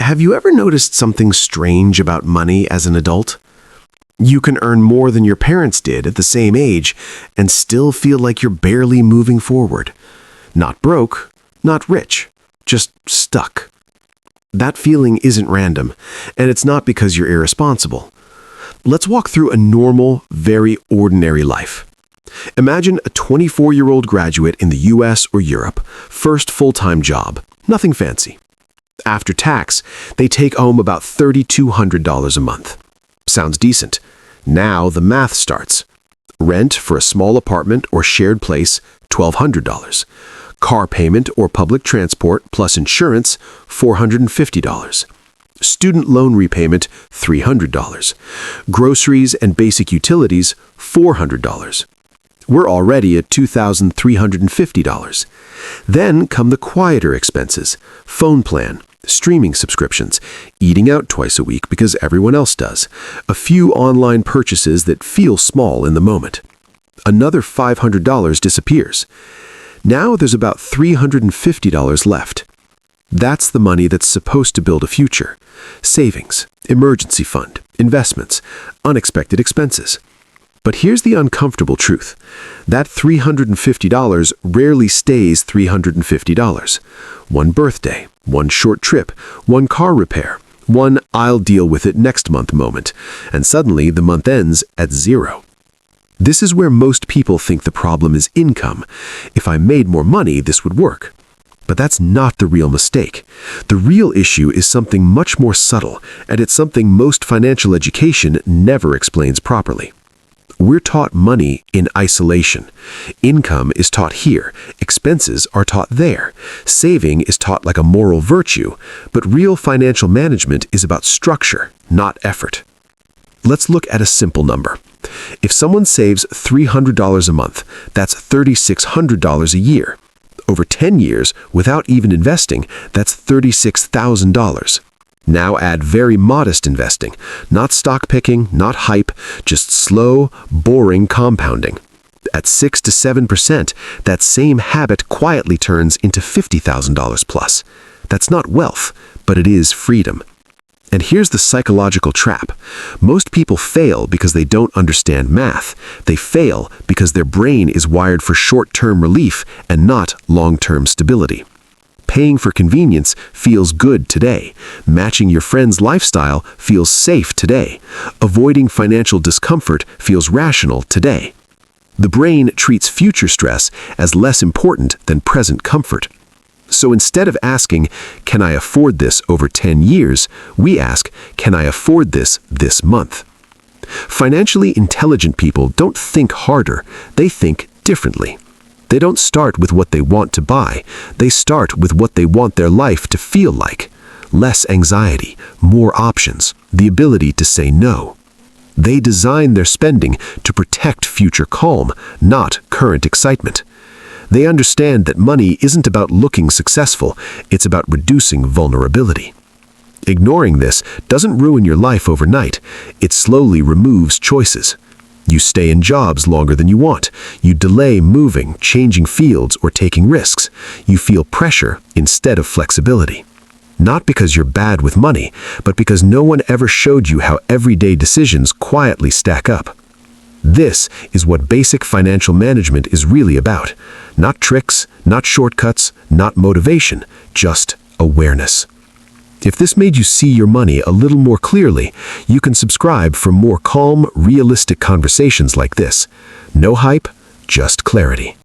Have you ever noticed something strange about money as an adult? You can earn more than your parents did at the same age and still feel like you're barely moving forward. Not broke, not rich, just stuck. That feeling isn't random, and it's not because you're irresponsible. Let's walk through a normal, very ordinary life. Imagine a 24-year-old graduate in the US or Europe, first full-time job, nothing fancy. After tax, they take home about $3,200 a month. Sounds decent. Now the math starts. Rent for a small apartment or shared place, $1,200. Car payment or public transport plus insurance, $450. Student loan repayment, $300. Groceries and basic utilities, $400. We're already at $2,350. Then come the quieter expenses, phone plan, streaming subscriptions, eating out twice a week because everyone else does, a few online purchases that feel small in the moment. Another $500 disappears. Now there's about $350 left. That's the money that's supposed to build a future. Savings, emergency fund, investments, unexpected expenses. But here's the uncomfortable truth. That $350 rarely stays $350. One birthday, one short trip, one car repair, one "I'll deal with it next month" moment, and suddenly the month ends at zero. This is where most people think the problem is income. If I made more money, this would work. But that's not the real mistake. The real issue is something much more subtle, and it's something most financial education never explains properly. We're taught money in isolation. Income is taught here. Expenses are taught there. Saving is taught like a moral virtue. But real financial management is about structure, not effort. Let's look at a simple number. If someone saves $300 a month, that's $3,600 a year. Over 10 years, without even investing, that's $36,000. Now add very modest investing, not stock picking, not hype, just slow, boring compounding. At 6 to 7%, that same habit quietly turns into $50,000 plus. That's not wealth, but it is freedom. And here's the psychological trap. Most people fail because they don't understand math. They fail because their brain is wired for short-term relief and not long-term stability. Paying for convenience feels good today. Matching your friend's lifestyle feels safe today. Avoiding financial discomfort feels rational today. The brain treats future stress as less important than present comfort. So instead of asking, "Can I afford this over 10 years?" we ask, "Can I afford this month?" Financially intelligent people don't think harder, they think differently. They don't start with what they want to buy. They start with what they want their life to feel like. Less anxiety, more options, the ability to say no. They design their spending to protect future calm, not current excitement. They understand that money isn't about looking successful, it's about reducing vulnerability. Ignoring this doesn't ruin your life overnight, it slowly removes choices. You stay in jobs longer than you want. You delay moving, changing fields, or taking risks. You feel pressure instead of flexibility. Not because you're bad with money, but because no one ever showed you how everyday decisions quietly stack up. This is what basic financial management is really about. Not tricks, not shortcuts, not motivation, just awareness. If this made you see your money a little more clearly, you can subscribe for more calm, realistic conversations like this. No hype, just clarity.